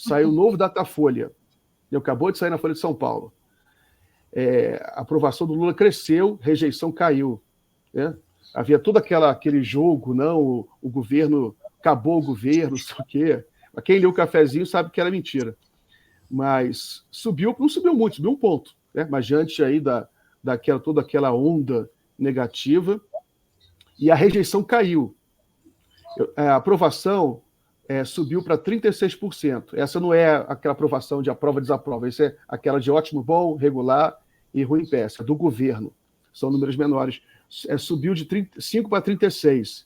saiu o novo Datafolha, acabou de sair na Folha de São Paulo. A aprovação do Lula cresceu, rejeição caiu. Né? Havia todo aquele jogo, não, o governo, acabou o governo, não sei o quê. Quem leu o cafezinho sabe que era mentira. Mas subiu, não subiu muito, subiu 1 ponto. Né? Mas diante aí toda aquela onda negativa, e a rejeição caiu. A aprovação subiu para 36%. Essa não é aquela aprovação de aprova e desaprova, essa é aquela de ótimo, bom, regular e ruim, péssimo, do governo. São números menores. Subiu de 5 para 36%.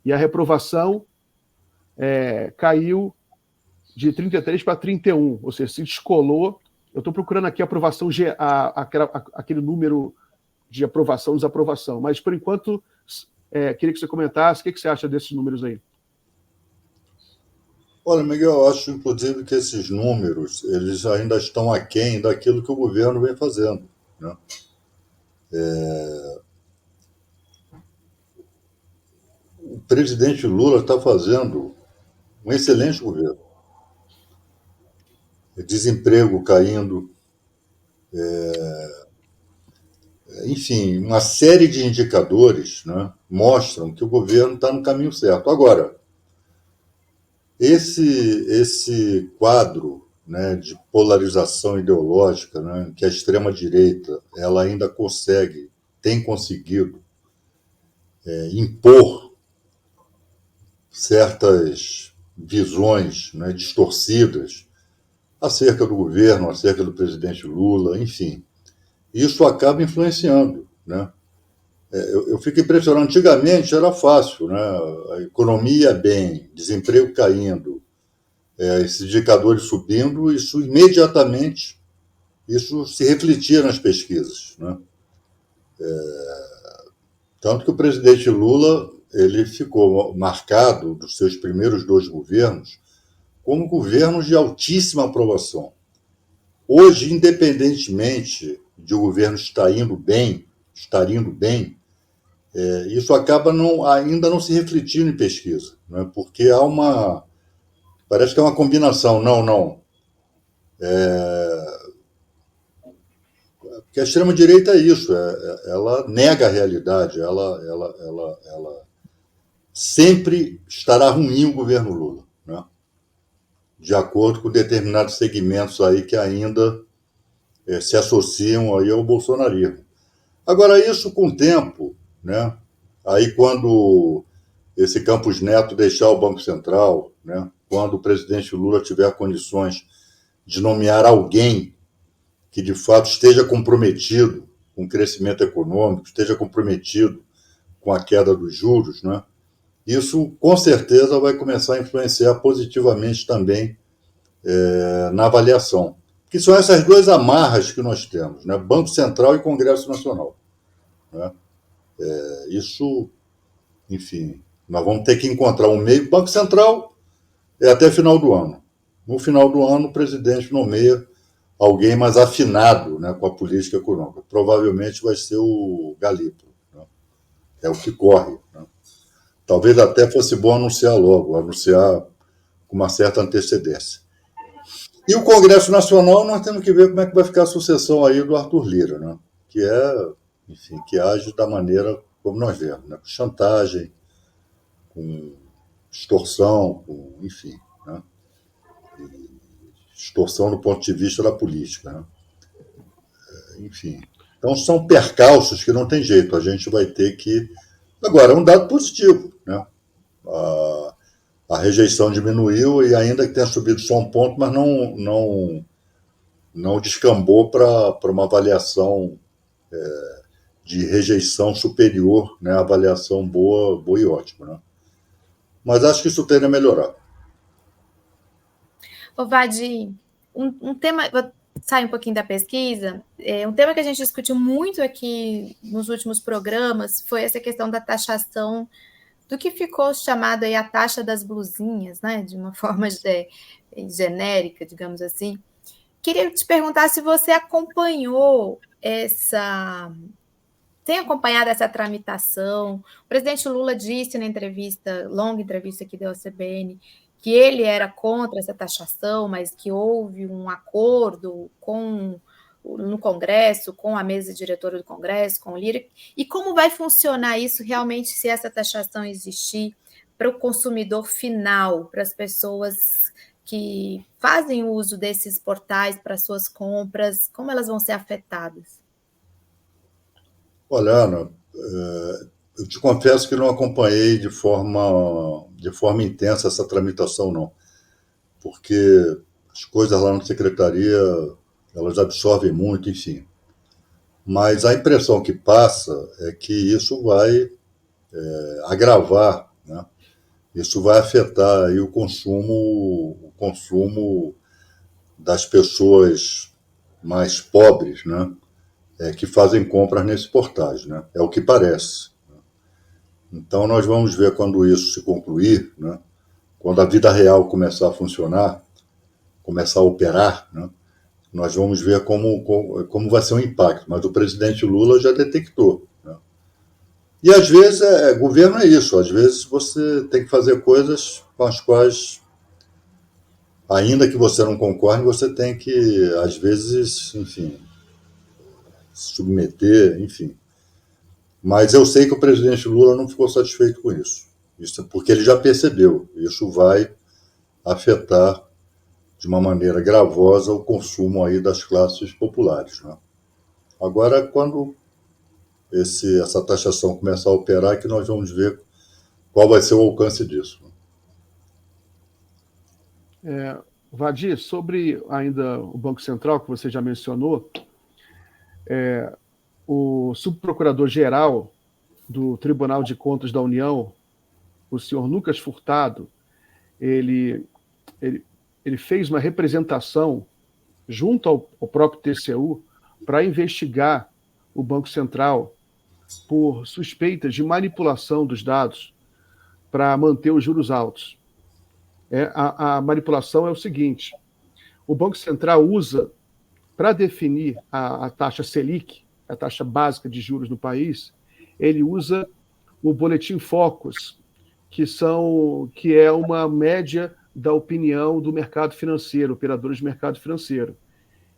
E a reprovação caiu de 33 para 31, ou seja, se descolou. Eu estou procurando aqui a aprovação, aquele número de aprovação e desaprovação, mas, por enquanto, queria que você comentasse o que você acha desses números aí. Olha, Miguel, eu acho, inclusive, que esses números eles ainda estão aquém daquilo que o governo vem fazendo. Né? O presidente Lula está fazendo um excelente governo. Desemprego caindo, enfim, uma série de indicadores, né, mostram que o governo está no caminho certo. Agora, esse quadro, né, de polarização ideológica, né, que a extrema-direita ela ainda tem conseguido impor certas visões, né, distorcidas acerca do governo, acerca do presidente Lula, enfim. Isso acaba influenciando. Né? Eu fico impressionado. Antigamente era fácil, né? A economia bem, desemprego caindo, esses indicadores subindo, isso imediatamente se refletia nas pesquisas. Né? Tanto que o presidente Lula ele ficou marcado dos seus primeiros 2 governos como governos de altíssima aprovação. Hoje, independentemente de o governo estar indo bem, isso acaba ainda não se refletindo em pesquisa, né? Porque parece que é uma combinação, não. Porque a extrema-direita é isso, ela nega a realidade, ela sempre estará ruim o governo Lula, né? De acordo com determinados segmentos aí que ainda se associam aí ao bolsonarismo. Agora, isso com o tempo, né? Aí quando esse Campos Neto deixar o Banco Central, né? Quando o presidente Lula tiver condições de nomear alguém que de fato esteja comprometido com o crescimento econômico, esteja comprometido com a queda dos juros, né? Isso com certeza vai começar a influenciar positivamente também na avaliação. Que são essas 2 amarras que nós temos, né? Banco Central e Congresso Nacional. Né? Isso, enfim, nós vamos ter que encontrar um meio. Banco Central até final do ano. No final do ano, o presidente nomeia alguém mais afinado, né, com a política econômica. Provavelmente vai ser o Galípolo. Né? É o que corre. Né? Talvez até fosse bom anunciar com uma certa antecedência. E o Congresso Nacional, nós temos que ver como é que vai ficar a sucessão aí do Arthur Lira, né? Que age da maneira como nós vemos, né? Com chantagem, com extorsão, enfim, né? Extorsão do ponto de vista da política, né? Enfim. Então, são percalços que não tem jeito, a gente vai ter que... Agora, é um dado positivo, né? A rejeição diminuiu e ainda que tenha subido só 1 ponto, mas não descambou para uma avaliação de rejeição superior, né? Avaliação boa e ótima, né? Mas acho que isso tende a melhorar. Ô, Vadi, um tema, vou sair um pouquinho da pesquisa, um tema que a gente discutiu muito aqui nos últimos programas foi essa questão da taxação do que ficou chamado aí a taxa das blusinhas, né? De uma forma genérica, digamos assim. Queria te perguntar se você acompanhou tem acompanhado essa tramitação. O presidente Lula disse na longa entrevista que deu à CBN, que ele era contra essa taxação, mas que houve um acordo no Congresso, com a mesa diretora do Congresso, com o Lira, e como vai funcionar isso realmente se essa taxação existir para o consumidor final, para as pessoas que fazem uso desses portais para suas compras, como elas vão ser afetadas? Olha, Ana, eu te confesso que não acompanhei de forma intensa essa tramitação, não, porque as coisas lá na secretaria, elas absorvem muito, enfim. Mas a impressão que passa é que isso vai agravar, né? Isso vai afetar aí o consumo das pessoas mais pobres, né? Que fazem compras nesses portais, né? É o que parece. Então, nós vamos ver quando isso se concluir, né? Quando a vida real começar a funcionar, começar a operar, né? Nós vamos ver como vai ser o impacto. Mas o presidente Lula já detectou, né? E, às vezes, governo é isso. Às vezes, você tem que fazer coisas com as quais, ainda que você não concorde, você tem que, às vezes, enfim, se submeter, enfim. Mas eu sei que o presidente Lula não ficou satisfeito com isso. Isso porque ele já percebeu. Isso vai afetar de uma maneira gravosa o consumo aí das classes populares, né? Agora, quando essa taxação começar a operar, que nós vamos ver qual vai ser o alcance disso. Vadir, sobre ainda o Banco Central, que você já mencionou, o subprocurador-geral do Tribunal de Contas da União, o senhor Lucas Furtado, ele fez uma representação junto ao próprio TCU para investigar o Banco Central por suspeitas de manipulação dos dados para manter os juros altos. A manipulação é o seguinte: o Banco Central usa, para definir a taxa Selic, a taxa básica de juros no país, ele usa o Boletim Focus, que é uma média da opinião do mercado financeiro, operadores de mercado financeiro.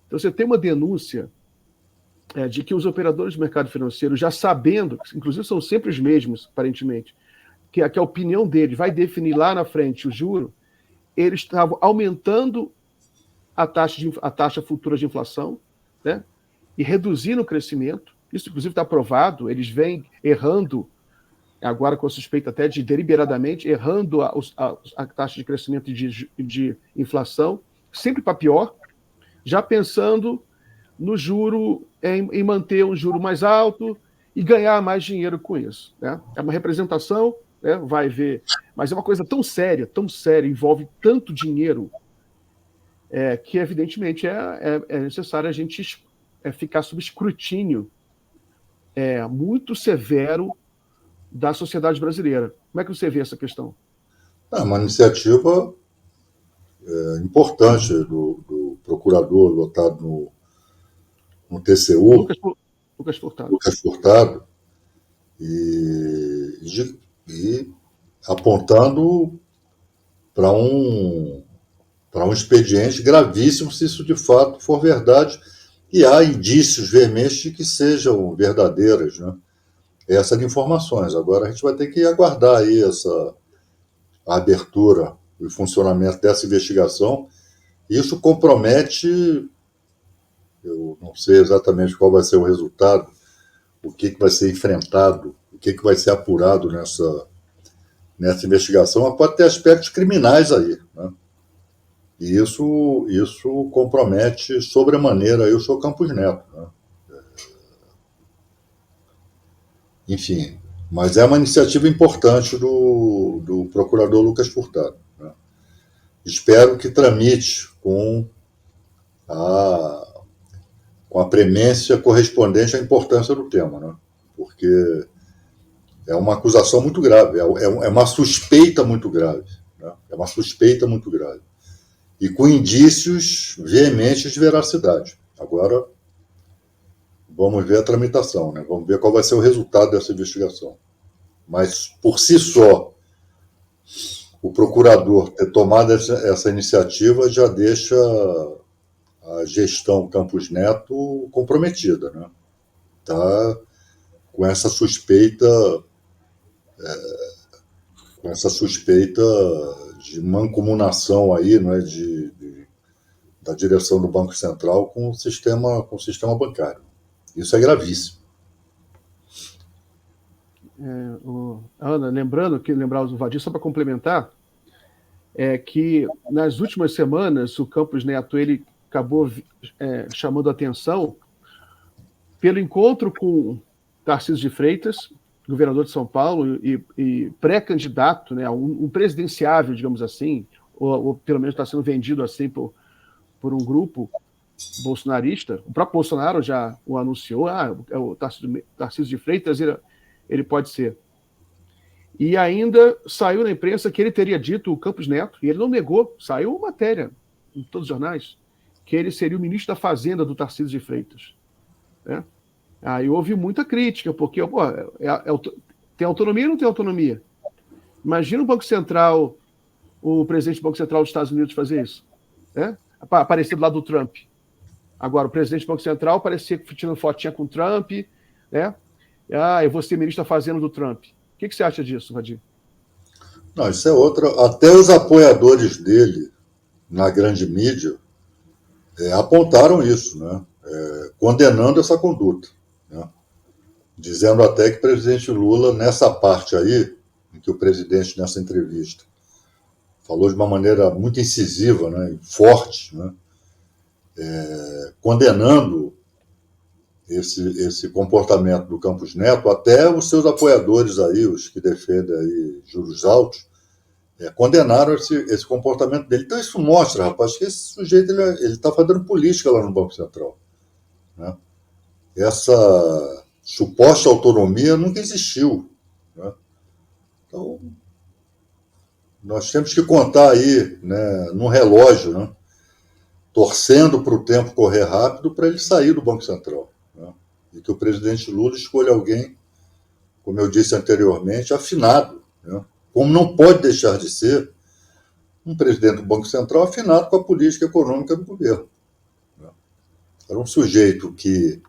Então, você tem uma denúncia de que os operadores de mercado financeiro, já sabendo, inclusive são sempre os mesmos, aparentemente, que a opinião deles vai definir lá na frente o juro, eles estavam aumentando a taxa futura de inflação, né, e reduzindo o crescimento. Isso, inclusive, está provado. Eles vêm errando, agora com a suspeita até de deliberadamente, errando a taxa de crescimento e de inflação, sempre para pior, já pensando no juro, em manter um juro mais alto e ganhar mais dinheiro com isso, né? É uma representação, né? Vai ver, mas é uma coisa tão séria, envolve tanto dinheiro, que evidentemente é necessário a gente ficar sob escrutínio muito severo da sociedade brasileira. Como é que você vê essa questão? É uma iniciativa importante do procurador lotado no TCU, Lucas Furtado. Lucas Furtado, e apontando para um expediente gravíssimo, se isso de fato for verdade, e há indícios veementes de que sejam verdadeiras, né, essas informações. Agora a gente vai ter que aguardar aí a abertura e o funcionamento dessa investigação. Isso compromete, eu não sei exatamente qual vai ser o resultado, o que vai ser enfrentado, o que vai ser apurado nessa investigação, mas pode ter aspectos criminais aí, né? E isso compromete sobremaneira aí o senhor Campos Neto, né? Enfim, mas é uma iniciativa importante do procurador Lucas Furtado, né? Espero que tramite com a premência correspondente à importância do tema, né? Porque é uma acusação muito grave, é uma suspeita muito grave, né? É uma suspeita muito grave. E com indícios veementes de veracidade. Agora, vamos ver a tramitação, né? Vamos ver qual vai ser o resultado dessa investigação. Mas, por si só, o procurador ter tomado essa iniciativa já deixa a gestão Campos Neto comprometida, né? Tá com essa suspeita, de mancomunação aí, né, da direção do Banco Central com o sistema bancário. Isso é gravíssimo. Ana, lembrar o Vadir, só para complementar, que nas últimas semanas o Campos Neto ele acabou chamando a atenção pelo encontro com Tarcísio de Freitas, governador de São Paulo e pré-candidato, né, um presidenciável, digamos assim, ou pelo menos está sendo vendido assim por um grupo bolsonarista. O próprio Bolsonaro já o anunciou, o Tarcísio de Freitas, ele pode ser. E ainda saiu na imprensa que ele teria dito, o Campos Neto, e ele não negou, saiu uma matéria em todos os jornais, que ele seria o ministro da Fazenda do Tarcísio de Freitas. Né? Aí houve muita crítica, porque tem autonomia ou não tem autonomia? Imagina o Banco Central, o presidente do Banco Central dos Estados Unidos fazer isso. Né? Aparecer do lado do Trump. Agora, o presidente do Banco Central parecia tirando fotinha com o Trump, né? Eu vou ser ministro da Fazenda do Trump. O que você acha disso, Vadir? Não, isso é outra. Até os apoiadores dele na grande mídia apontaram isso, né? Condenando essa conduta, né? Dizendo até que o presidente Lula, nessa parte aí, em que o presidente, nessa entrevista, falou de uma maneira muito incisiva, né, forte, né, condenando esse comportamento do Campos Neto, até os seus apoiadores aí, os que defendem aí juros altos, condenaram esse comportamento dele. Então isso mostra, rapaz, que esse sujeito ele está fazendo política lá no Banco Central, né? Essa suposta autonomia nunca existiu, né? Então nós temos que contar aí, né, no relógio, né, torcendo para o tempo correr rápido para ele sair do Banco Central, né? E que o presidente Lula escolha alguém, como eu disse anteriormente, afinado, né? Como não pode deixar de ser um presidente do Banco Central afinado com a política econômica do governo. Era um sujeito que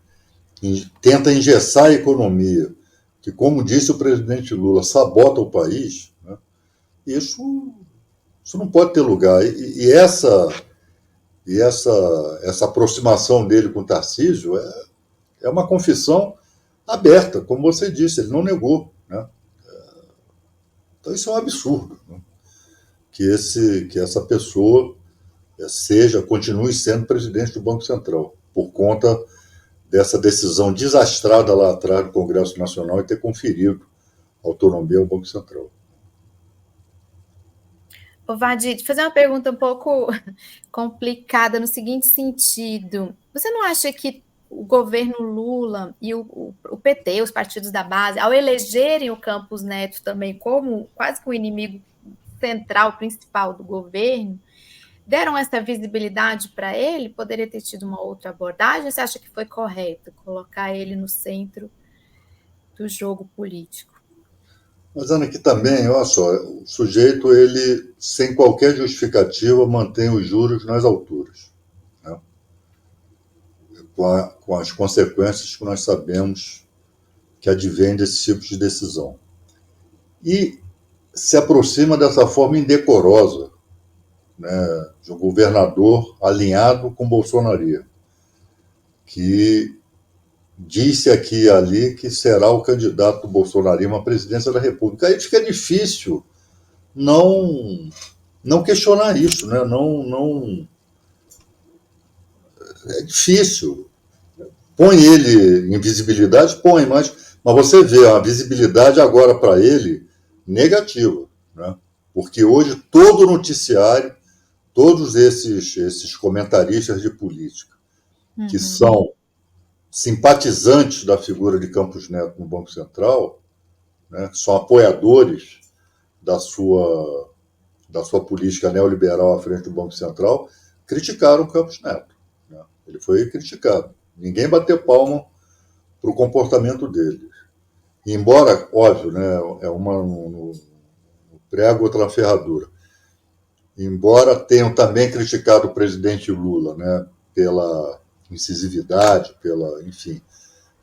tenta engessar a economia, que, como disse o presidente Lula, sabota o país, né? Isso não pode ter lugar. E essa aproximação dele com o Tarcísio é uma confissão aberta, como você disse, ele não negou, né? Então isso é um absurdo, né? Que essa pessoa continue sendo presidente do Banco Central, por conta dessa decisão desastrada lá atrás do Congresso Nacional e ter conferido autonomia ao Banco Central. Vadir, te fazer uma pergunta um pouco complicada no seguinte sentido. Você não acha que o governo Lula e o PT, os partidos da base, ao elegerem o Campos Neto também como quase que um inimigo central, principal do governo, deram essa visibilidade para ele? Poderia ter tido uma outra abordagem? Você acha que foi correto colocar ele no centro do jogo político? Mas, Ana, aqui também, olha só, o sujeito, ele, sem qualquer justificativa, mantém os juros nas alturas, né? Com as consequências que nós sabemos que advêm desse tipo de decisão. E se aproxima dessa forma indecorosa, né, de um governador alinhado com bolsonaria, que disse aqui e ali que será o candidato do bolsonarismo à presidência da República. Aí fica difícil não questionar isso, né? É difícil. Põe ele em visibilidade, mas você vê a visibilidade agora para ele negativa, né? Porque hoje todo noticiário, todos esses comentaristas de política, que são simpatizantes da figura de Campos Neto no Banco Central, né, são apoiadores da sua política neoliberal à frente do Banco Central, criticaram Campos Neto, né? Ele foi criticado. Ninguém bateu palma para o comportamento dele. E embora, óbvio, né, no prego outra ferradura. Embora tenham também criticado o presidente Lula, né, pela incisividade, enfim,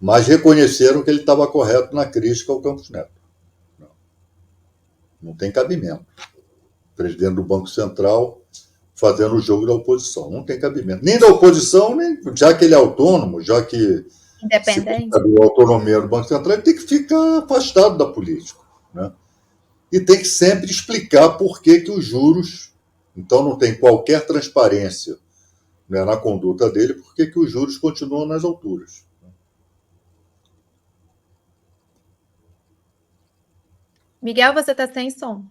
mas reconheceram que ele estava correto na crítica ao Campos Neto. Não tem cabimento. O presidente do Banco Central fazendo o jogo da oposição. Não tem cabimento. Nem da oposição, nem, já que ele é autônomo, já que independente, a autonomia do Banco Central, ele tem que ficar afastado da política, né? E tem que sempre explicar por que os juros, então não tem qualquer transparência, né, na conduta dele, por que os juros continuam nas alturas. Miguel, você está sem som.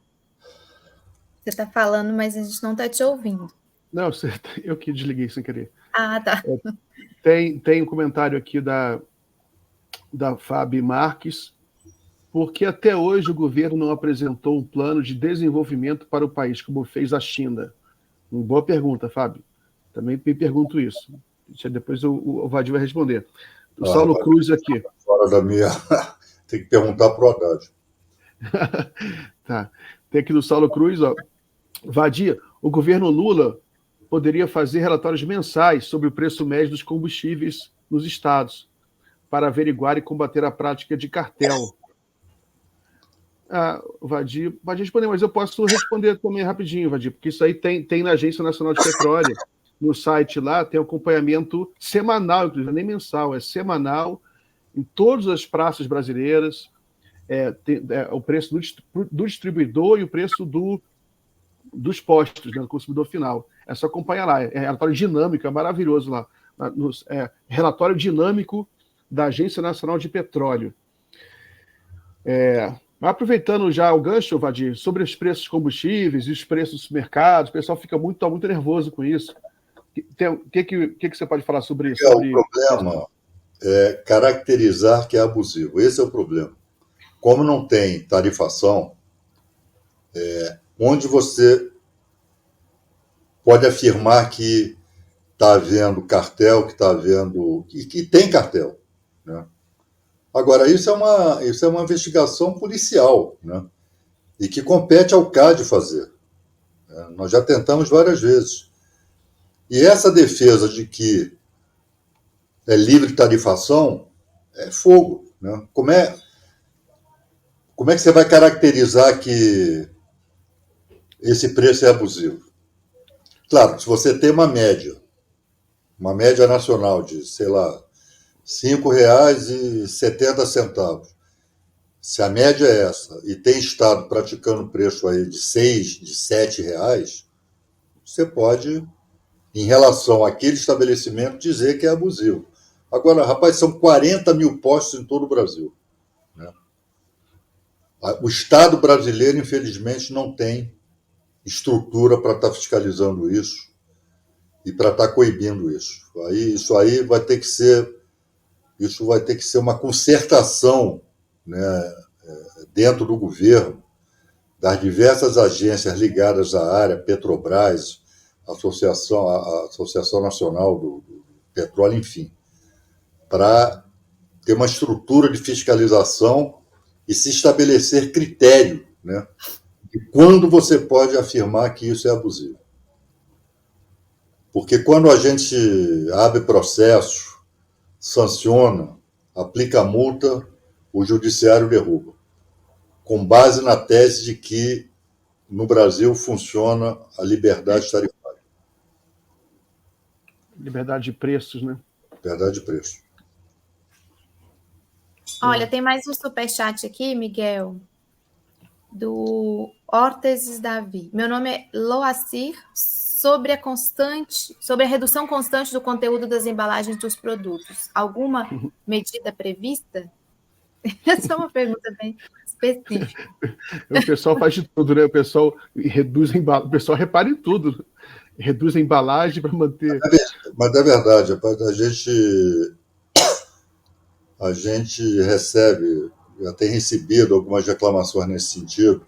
Você está falando, mas a gente não está te ouvindo. Não, eu que desliguei sem querer. Ah, tá. Tem um comentário aqui da Fabi Marques. Por que até hoje o governo não apresentou um plano de desenvolvimento para o país, como fez a China? Uma boa pergunta, Fábio. Também me pergunto isso. Depois o Vadir vai responder. O Saulo Cruz aqui. Fora da minha... Tem que perguntar para o Haddad. Tá. Tem aqui do Saulo Cruz, ó. Vadir, o governo Lula poderia fazer relatórios mensais sobre o preço médio dos combustíveis nos estados, para averiguar e combater a prática de cartel. Vadir pode responder, mas eu posso responder também rapidinho, Vadir, porque isso aí tem na Agência Nacional de Petróleo, no site lá, tem acompanhamento semanal, inclusive, nem mensal, é semanal, em todas as praças brasileiras, o preço do distribuidor e o preço dos postos, né, do consumidor final. É só acompanhar lá, é relatório dinâmico, é maravilhoso lá, relatório dinâmico da Agência Nacional de Petróleo. Aproveitando já o gancho, Vadir, sobre os preços dos combustíveis e os preços dos mercados, o pessoal fica muito nervoso com isso. O que você pode falar sobre isso? O problema é caracterizar que é abusivo. Esse é o problema. Como não tem tarifação, onde você pode afirmar que está havendo cartel, que está havendo... e que tem cartel, né? Agora, isso é uma investigação policial, né? E que compete ao CAD fazer. Nós já tentamos várias vezes. E essa defesa de que é livre tarifação é fogo, né? Como é que você vai caracterizar que esse preço é abusivo? Claro, se você tem uma média nacional de, sei lá, R$ 5,70. Se a média é essa e tem estado praticando preço aí de 6, de 7 reais, você pode, em relação àquele estabelecimento, dizer que é abusivo. Agora, rapaz, são 40 mil postos em todo o Brasil, né? O Estado brasileiro, infelizmente, não tem estrutura para estar fiscalizando isso e para estar coibindo isso. Isso aí vai ter que ser uma concertação, né, dentro do governo, das diversas agências ligadas à área, Petrobras, a Associação Nacional do Petróleo, enfim, para ter uma estrutura de fiscalização e se estabelecer critério, né, de quando você pode afirmar que isso é abusivo. Porque quando a gente abre processo, sanciona, aplica multa, o judiciário derruba, com base na tese de que no Brasil funciona a liberdade tarifária. Liberdade de preços, né? Liberdade de preços. Olha, tem mais um superchat aqui, Miguel, do Horteses Davi. Meu nome é Loacir, sobre a redução constante do conteúdo das embalagens dos produtos. Alguma medida prevista? Essa é uma pergunta bem específica. O pessoal faz de tudo, né? O pessoal reduz a embalagem, o pessoal repara em tudo. Reduz a embalagem para manter... Mas é verdade, a gente recebe, já tem recebido algumas reclamações nesse sentido,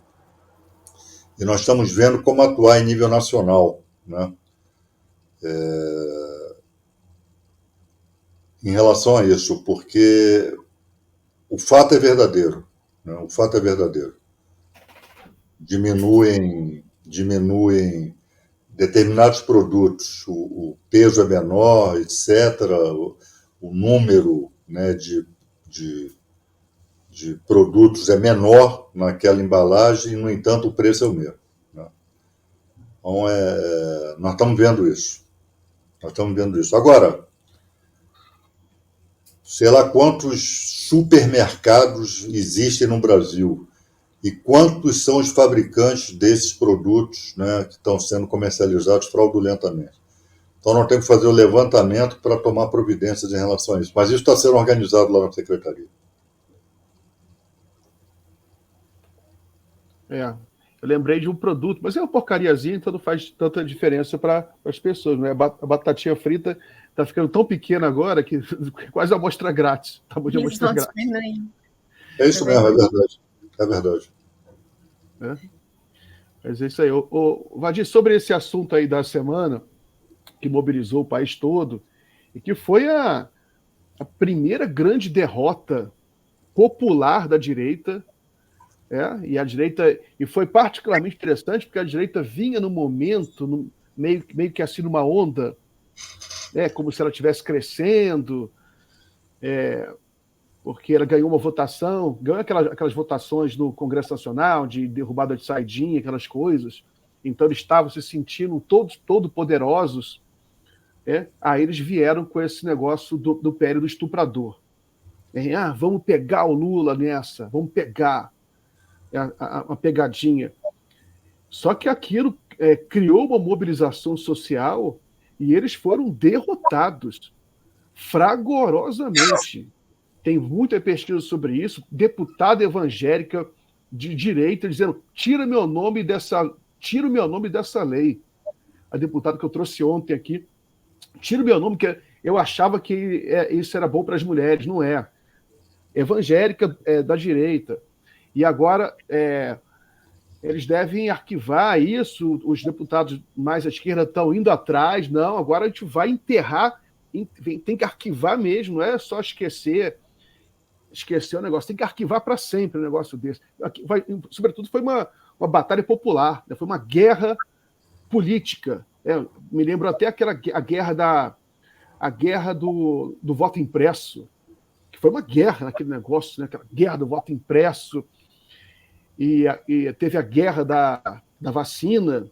e nós estamos vendo como atuar em nível nacional, né? Em relação a isso, porque o fato é verdadeiro, né? O fato é verdadeiro. diminuem determinados produtos, o peso é menor, etc., o número, né, de produtos é menor naquela embalagem, no entanto, o preço é o mesmo. Né? Então, nós estamos vendo isso. Agora, sei lá quantos supermercados existem no Brasil e quantos são os fabricantes desses produtos, né, que estão sendo comercializados fraudulentamente. Então, nós temos que fazer o levantamento para tomar providências em relação a isso. Mas isso está sendo organizado lá na Secretaria. Eu lembrei de um produto, mas é uma porcariazinha, então não faz tanta diferença para as pessoas. Né? A batatinha frita está ficando tão pequena agora que quase amostra grátis. Tá bom de amostra grátis. É isso mesmo, é verdade. É verdade. Mas é isso aí. Vadir, sobre esse assunto aí da semana, que mobilizou o país todo, e que foi a primeira grande derrota popular da direita, e foi particularmente interessante porque a direita vinha no momento, meio que assim numa onda, como se ela estivesse crescendo, porque ela ganhou uma votação, ganhou aquelas votações no Congresso Nacional de derrubada de saidinha, aquelas coisas. Então eles estavam se sentindo todo poderosos. Aí eles vieram com esse negócio do pé do estuprador. Vamos pegar o Lula nessa, vamos pegar uma pegadinha. Só que aquilo criou uma mobilização social e eles foram derrotados fragorosamente. Tem muita pesquisa sobre isso, deputada evangélica de direita dizendo: tira o meu nome dessa lei. A deputada que eu trouxe ontem aqui, tira o meu nome, que eu achava que isso era bom para as mulheres, não é. Evangélica da direita. E agora eles devem arquivar isso, os deputados mais à esquerda estão indo atrás, não, agora a gente vai enterrar, tem que arquivar mesmo, não é só esquecer o negócio, tem que arquivar para sempre um negócio desse. Sobretudo foi uma batalha popular, né? Foi uma guerra política. Me lembro até a guerra do voto impresso, que foi uma guerra naquele negócio, né? Aquela guerra do voto impresso, e teve a guerra da vacina,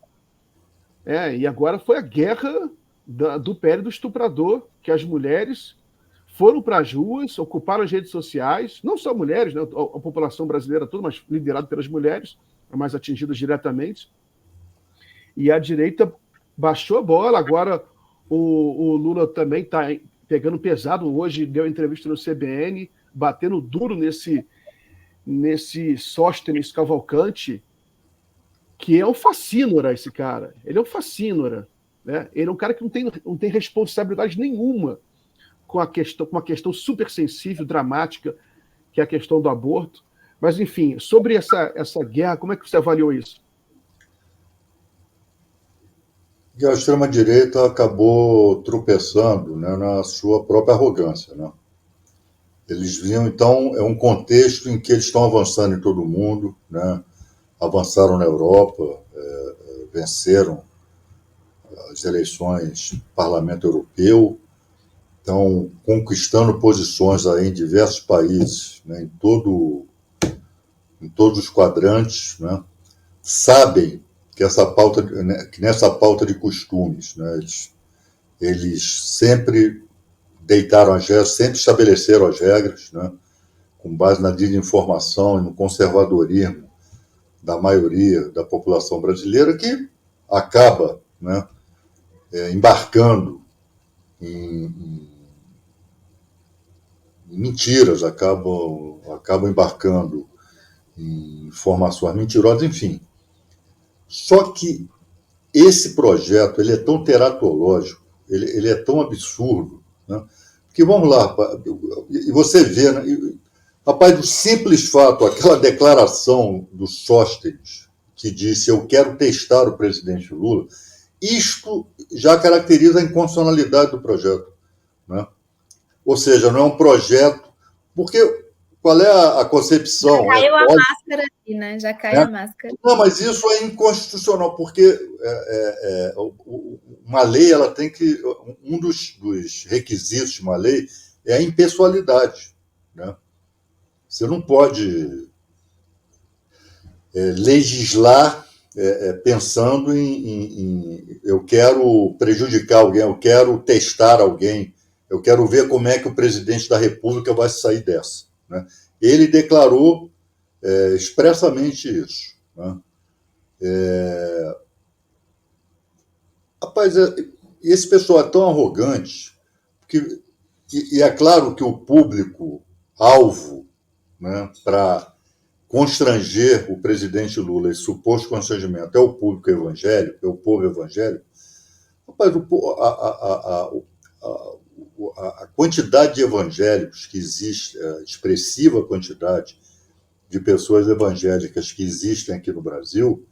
e agora foi a guerra do pé do estuprador, que as mulheres foram para as ruas, ocuparam as redes sociais, não só mulheres, né, a população brasileira toda, mas liderada pelas mulheres, as mais atingidas diretamente. E a direita baixou a bola. Agora o Lula também está pegando pesado. Hoje deu entrevista no CBN, batendo duro nesse Sóstenes Cavalcante, que é um facínora, esse cara. Ele é um facínora. Né? Ele é um cara que não tem responsabilidade nenhuma com uma questão super sensível, dramática, que é a questão do aborto. Mas, enfim, sobre essa guerra, como é que você avaliou isso? E a extrema-direita acabou tropeçando, né, na sua própria arrogância. Né? Eles viam, então, é um contexto em que eles estão avançando em todo o mundo, né? Avançaram na Europa, venceram as eleições do Parlamento Europeu, estão conquistando posições aí em diversos países, né, em todos os quadrantes, né, sabem que nessa pauta de costumes, né, eles sempre deitaram as regras, sempre estabeleceram as regras, né, com base na desinformação e no conservadorismo da maioria da população brasileira, que acaba, né, embarcando em mentiras, acabam embarcando em informações mentirosas, enfim. Só que esse projeto ele é tão teratológico, ele é tão absurdo, né? Que vamos lá, e você vê, né? Rapaz, do simples fato, aquela declaração do Sóstenes, que disse: eu quero testar o presidente Lula, isto já caracteriza a inconstitucionalidade do projeto, né? Ou seja, não é um projeto, porque qual é a concepção? Já caiu a máscara aqui, né? Já caiu a máscara. Não, mas isso é inconstitucional, porque uma lei, ela tem que... Um dos requisitos de uma lei é a impessoalidade, né? Você não pode legislar pensando em eu quero prejudicar alguém, eu quero testar alguém, eu quero ver como é que o presidente da República vai sair dessa, né? Ele declarou expressamente isso, né? Rapaz, esse pessoal é tão arrogante que, e é claro que o público-alvo, né, para constranger o presidente Lula, esse suposto constrangimento, é o público evangélico, é o povo evangélico. Rapaz, a quantidade de evangélicos que existe, a expressiva quantidade de pessoas evangélicas que existem aqui no Brasil,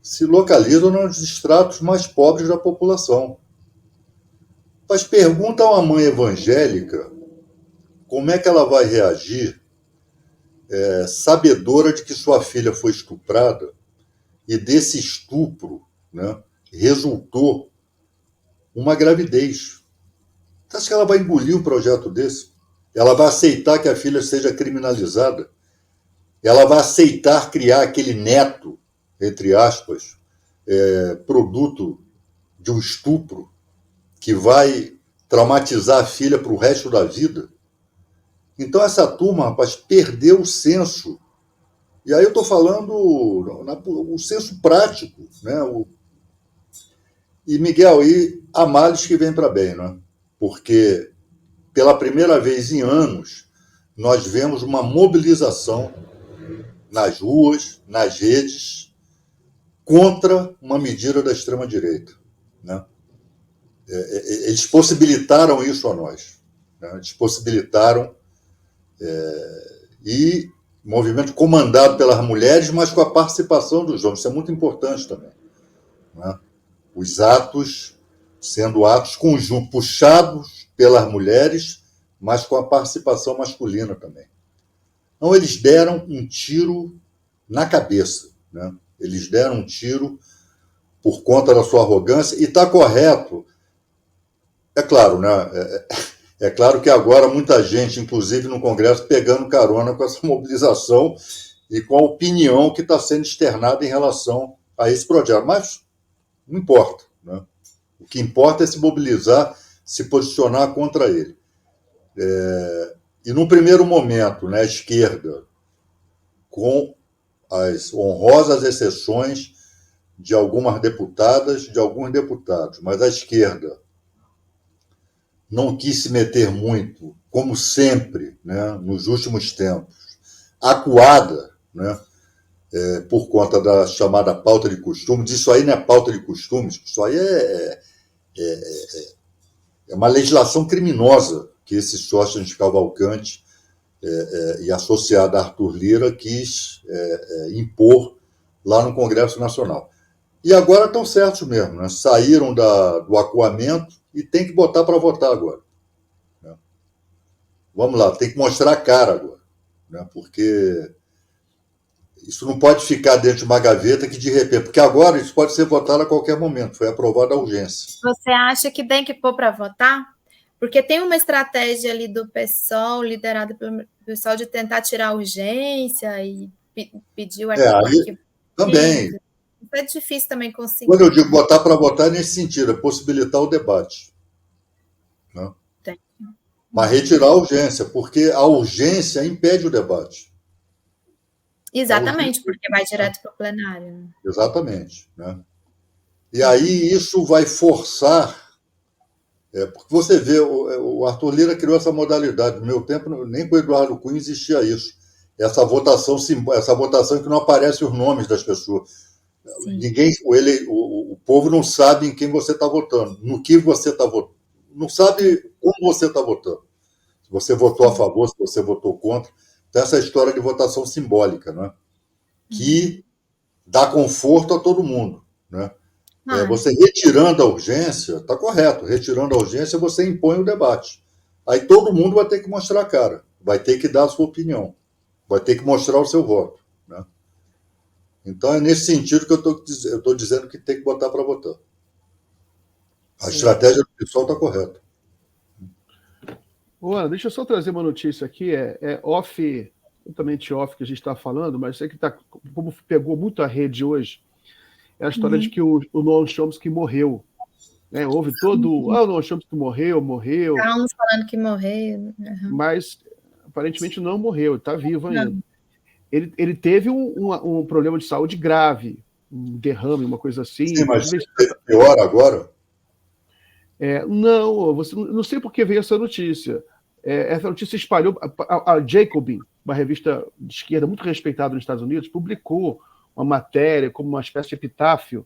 se localizam nos estratos mais pobres da população. Mas pergunta a uma mãe evangélica como é que ela vai reagir, sabedora de que sua filha foi estuprada e desse estupro, né, resultou uma gravidez. Você acha que ela vai engolir um projeto desse? Ela vai aceitar que a filha seja criminalizada? Ela vai aceitar criar aquele neto, entre aspas, produto de um estupro que vai traumatizar a filha para o resto da vida? Então essa turma, rapaz, perdeu o senso. E aí eu estou falando o senso prático, né? E, Miguel, e há males que vêm para bem, né? Porque pela primeira vez em anos nós vemos uma mobilização nas ruas, nas redes, contra uma medida da extrema-direita, né? Eles possibilitaram isso a nós, né? Eles possibilitaram e movimento comandado pelas mulheres, mas com a participação dos homens. Isso é muito importante também, né? Os atos sendo atos conjuntos, puxados pelas mulheres, mas com a participação masculina também. Então, eles deram um tiro na cabeça, né? Eles deram um tiro por conta da sua arrogância, e está correto. É claro, né? É claro que agora muita gente, inclusive no Congresso, pegando carona com essa mobilização e com a opinião que está sendo externada em relação a esse projeto. Mas não importa, né? O que importa é se mobilizar, se posicionar contra ele. E no primeiro momento, né, a esquerda, com as honrosas exceções de algumas deputadas, de alguns deputados, mas a esquerda não quis se meter muito, como sempre, né, nos últimos tempos, acuada, né, por conta da chamada pauta de costumes. Isso aí não é pauta de costumes, isso aí é uma legislação criminosa que esse Sóstenes de Cavalcante e associado a Arthur Lira quis impor lá no Congresso Nacional. E agora estão certos mesmo, né? Saíram do acuamento e tem que botar para votar agora, né? Vamos lá, tem que mostrar a cara agora, né? Porque isso não pode ficar dentro de uma gaveta que de repente... Porque agora isso pode ser votado a qualquer momento, foi aprovada a urgência. Você acha que tem que pôr para votar? Porque tem uma estratégia ali do PSOL, liderada pelo PSOL, de tentar tirar a urgência e pedir o arquivo. Também. Isso é difícil também conseguir. Quando eu digo botar para votar, é nesse sentido, é possibilitar o debate, né? Mas retirar a urgência, porque a urgência impede o debate. Exatamente, porque vai direto para o plenário. Exatamente, né? E aí isso vai forçar... porque você vê, o Arthur Lira criou essa modalidade. No meu tempo, nem com o Eduardo Cunha existia isso. Essa votação em que não aparecem os nomes das pessoas. Sim. O povo não sabe em quem você está votando, no que você está votando. Não sabe como você está votando. Se você votou a favor, se você votou contra. Então, essa história de votação simbólica, né? Que dá conforto a todo mundo, né? Você retirando a urgência, está correto, retirando a urgência, você impõe o debate. Aí todo mundo vai ter que mostrar a cara, vai ter que dar a sua opinião, vai ter que mostrar o seu voto, né? Então, é nesse sentido que eu estou dizendo que tem que botar para votar. A estratégia do pessoal está correta. Ana, deixa eu só trazer uma notícia aqui, off, totalmente off que a gente está falando, mas sei que como pegou muito a rede hoje, é a história de que o Noam Chomsky morreu. Né? Houve todo. O Noam Chomsky morreu. Estávamos falando que morreu. Mas aparentemente não morreu, está vivo ainda. Ele teve um problema de saúde grave, um derrame, uma coisa assim. Sim, mas pior agora? Não sei por que veio essa notícia. Essa notícia espalhou. A Jacobin, uma revista de esquerda muito respeitada nos Estados Unidos, publicou uma matéria como uma espécie de epitáfio,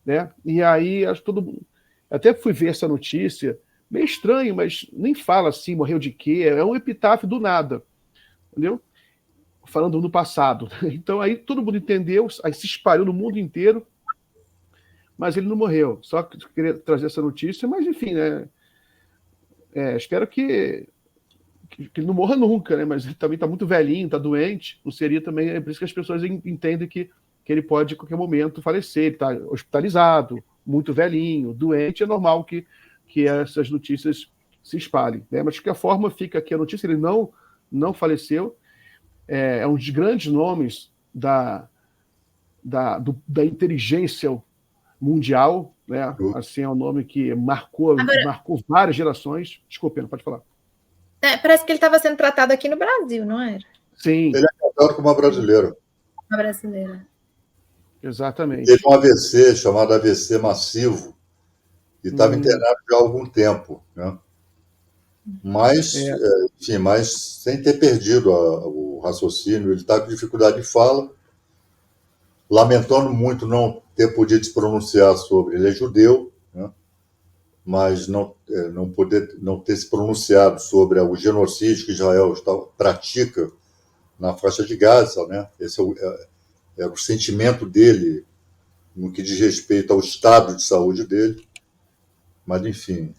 né? E aí até fui ver essa notícia, meio estranho, mas nem fala assim, morreu de quê? É um epitáfio do nada, entendeu? Falando no passado. Então aí todo mundo entendeu, aí se espalhou no mundo inteiro, mas ele não morreu. Só queria trazer essa notícia, mas enfim, né? Espero que ele não morra nunca, né? Mas ele também está muito velhinho, está doente, não seria também, é por isso que as pessoas entendem que ele pode, a qualquer momento, falecer. Ele está hospitalizado, muito velhinho, doente, é normal que essas notícias se espalhem. Né? Mas, de qualquer forma, fica aqui a notícia, ele não faleceu, é um dos grandes nomes da inteligência mundial, né? Assim, é um nome que marcou várias gerações. Desculpa, pode falar. Parece que ele estava sendo tratado aqui no Brasil, não era? Sim. Ele é tratado como uma brasileira. Uma brasileira. Exatamente. Teve um AVC, chamado AVC massivo, e estava internado já há algum tempo, né? Mas, enfim, sem ter perdido o raciocínio, ele está com dificuldade de fala, lamentando muito não ter podido se pronunciar sobre. Ele é judeu, né? Mas não ter se pronunciado sobre o genocídio que Israel pratica na faixa de Gaza, né? Esse é o sentimento dele no que diz respeito ao estado de saúde dele. Mas, enfim,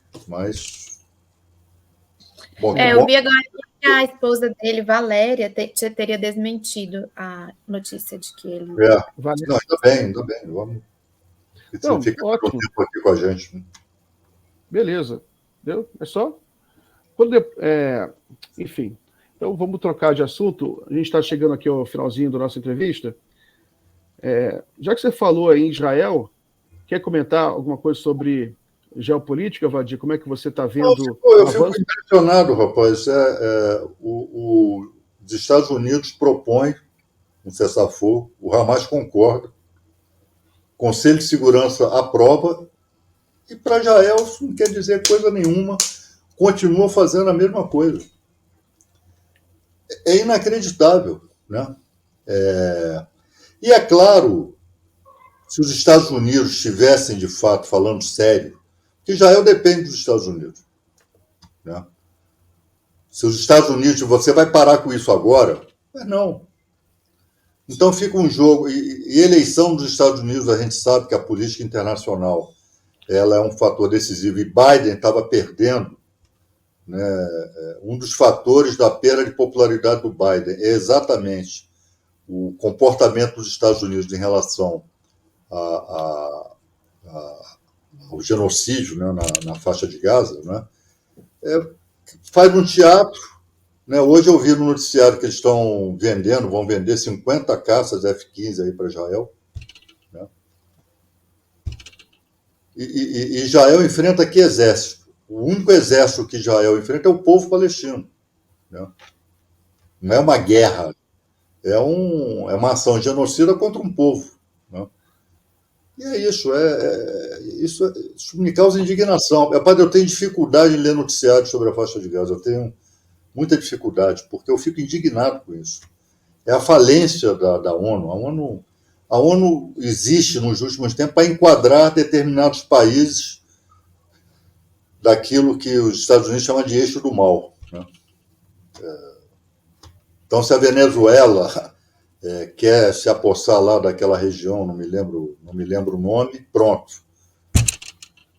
eu vi agora que a esposa dele, Valéria, teria desmentido a notícia de que ele... Não, ainda bem. Vamos... Então, fica ótimo. Tempo aqui com a gente. Né? Beleza. Entendeu? É só... Enfim. Então, vamos trocar de assunto. A gente está chegando aqui ao finalzinho da nossa entrevista. Já que você falou aí em Israel, quer comentar alguma coisa sobre geopolítica, Vadir? Como é que você está vendo? Eu fico impressionado, rapaz. Os Estados Unidos propõem um cessar-fogo, o Hamas concorda, o Conselho de Segurança aprova, e para Israel isso não quer dizer coisa nenhuma, continua fazendo a mesma coisa. É inacreditável, né? E é claro, se os Estados Unidos estivessem, de fato, falando sério, que Israel depende dos Estados Unidos. Né? Se os Estados Unidos, você vai parar com isso agora? Mas não. Então fica um jogo. E eleição dos Estados Unidos, a gente sabe que a política internacional ela é um fator decisivo. E Biden estava perdendo. Né? Um dos fatores da perda de popularidade do Biden é exatamente o comportamento dos Estados Unidos em relação ao genocídio, né, na faixa de Gaza, né, faz um teatro. Né, hoje eu vi no noticiário que eles vão vender 50 caças F-15 aí para Israel. Né, e Israel enfrenta que exército? O único exército que Israel enfrenta é o povo palestino. Né, não é uma guerra, é uma ação genocida contra um povo. Né? E é isso, isso me causa indignação. Eu tenho dificuldade em ler noticiários sobre a faixa de Gaza, eu tenho muita dificuldade, porque eu fico indignado com isso. É a falência da ONU. A ONU existe nos últimos tempos para enquadrar determinados países daquilo que os Estados Unidos chamam de eixo do mal. Né? Então, se a Venezuela quer se apossar lá daquela região, não me lembro o nome, pronto.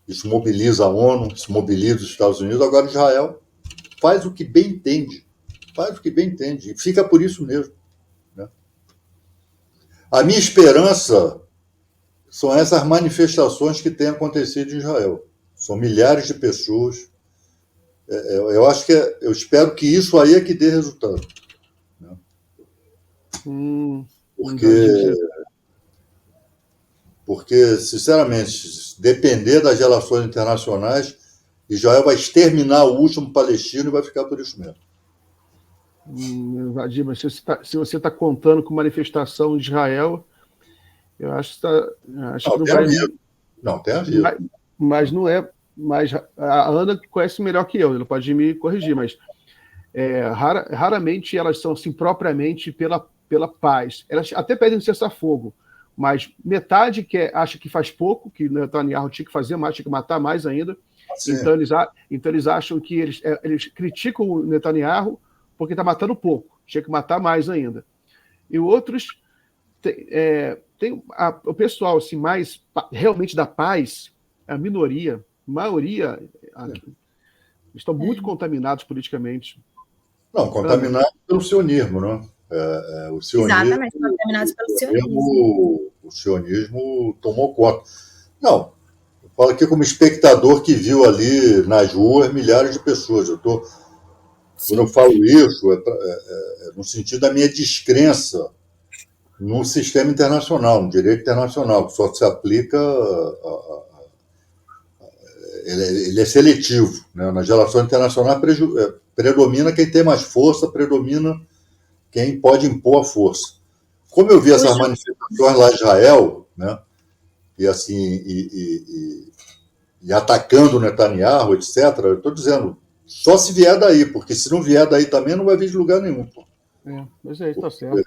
Isso mobiliza a ONU, isso mobiliza os Estados Unidos. Agora Israel faz o que bem entende. faz o que bem entende, e fica por isso mesmo. Né? A minha esperança são essas manifestações que têm acontecido em Israel. São milhares de pessoas. Eu acho que eu espero que isso aí é que dê resultado. Né? Porque, sinceramente, depender das relações internacionais, Israel vai exterminar o último palestino e vai ficar por isso mesmo. Vadir, mas se você está contando com manifestação em Israel, eu acho que não vai. Não, tem a ver. Mas não é. Mas a Ana conhece melhor que eu, ela pode me corrigir, mas raramente elas são assim propriamente pela paz. Elas até pedem cessar-fogo, mas metade acha que faz pouco, que Netanyahu tinha que fazer mais, tinha que matar mais ainda. Então eles acham que eles criticam o Netanyahu porque está matando pouco, tinha que matar mais ainda. E outros tem o pessoal assim, mais realmente da paz, a maioria estão muito contaminados politicamente. Não, contaminados pelo sionismo, né? O sionismo, exatamente, contaminados pelo sionismo. O sionismo tomou conta. Não, eu falo aqui como espectador que viu ali nas ruas milhares de pessoas. Quando eu falo isso, no sentido da minha descrença no sistema internacional, no direito internacional, que só se aplica ele é seletivo. Né? Nas relações internacionais predomina quem tem mais força, predomina quem pode impor a força. Como eu vi essas manifestações lá em Israel, né? E assim, e atacando o Netanyahu, etc., eu estou dizendo, só se vier daí, porque se não vier daí também não vai vir de lugar nenhum. Pô. Mas aí está certo.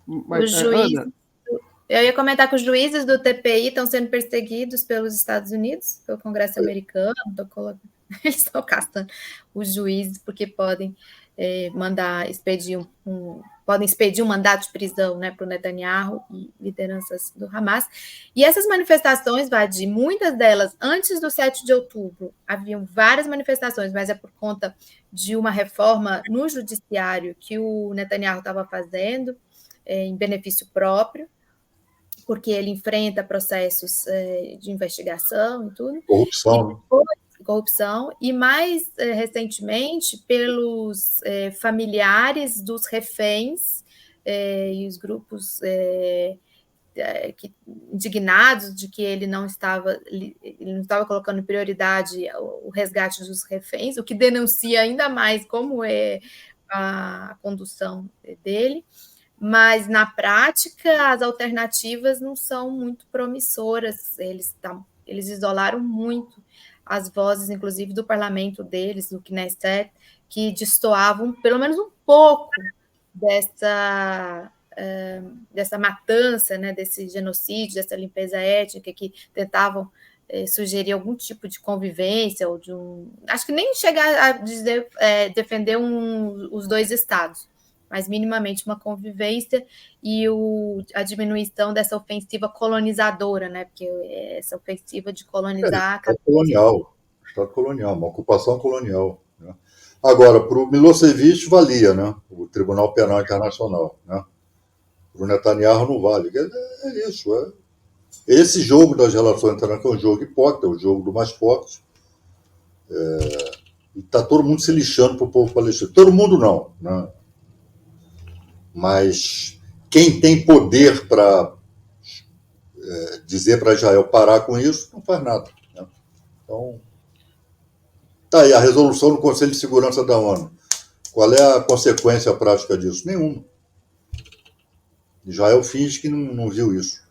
Mas, Ana... Eu ia comentar que os juízes do TPI estão sendo perseguidos pelos Estados Unidos, pelo Congresso americano. Eles estão caçando os juízes porque podem expedir um mandato de prisão, né, para o Netanyahu e lideranças do Hamas. E essas manifestações, Vadir, muitas delas antes do 7 de outubro, haviam várias manifestações, mas é por conta de uma reforma no judiciário que o Netanyahu estava fazendo em benefício próprio, porque ele enfrenta processos de investigação e tudo. Corrupção, e mais recentemente pelos familiares dos reféns e os grupos indignados de que ele não estava colocando em prioridade o resgate dos reféns, o que denuncia ainda mais como é a condução dele. Mas, na prática, as alternativas não são muito promissoras. Eles isolaram muito as vozes, inclusive, do parlamento deles, do Knesset, que destoavam, pelo menos um pouco, dessa matança, né, desse genocídio, dessa limpeza étnica, que tentavam sugerir algum tipo de convivência, ou de acho que nem chegar a dizer, defender os dois estados, mas minimamente uma convivência e a diminuição dessa ofensiva colonizadora, né? Porque essa ofensiva de colonizar... Estado colonial, uma ocupação colonial. Né? Agora, para o Milosevic valia, né? O Tribunal Penal Internacional. Né? Para o Netanyahu não vale. É isso. Esse jogo das relações internacionais é um jogo hipócrita, é o jogo do mais forte. E está todo mundo se lixando para o povo palestino. Todo mundo não, né? Mas quem tem poder para dizer para Israel parar com isso, não faz nada. Né? Então, tá aí a resolução do Conselho de Segurança da ONU. Qual é a consequência prática disso? Nenhuma. Israel finge que não viu isso.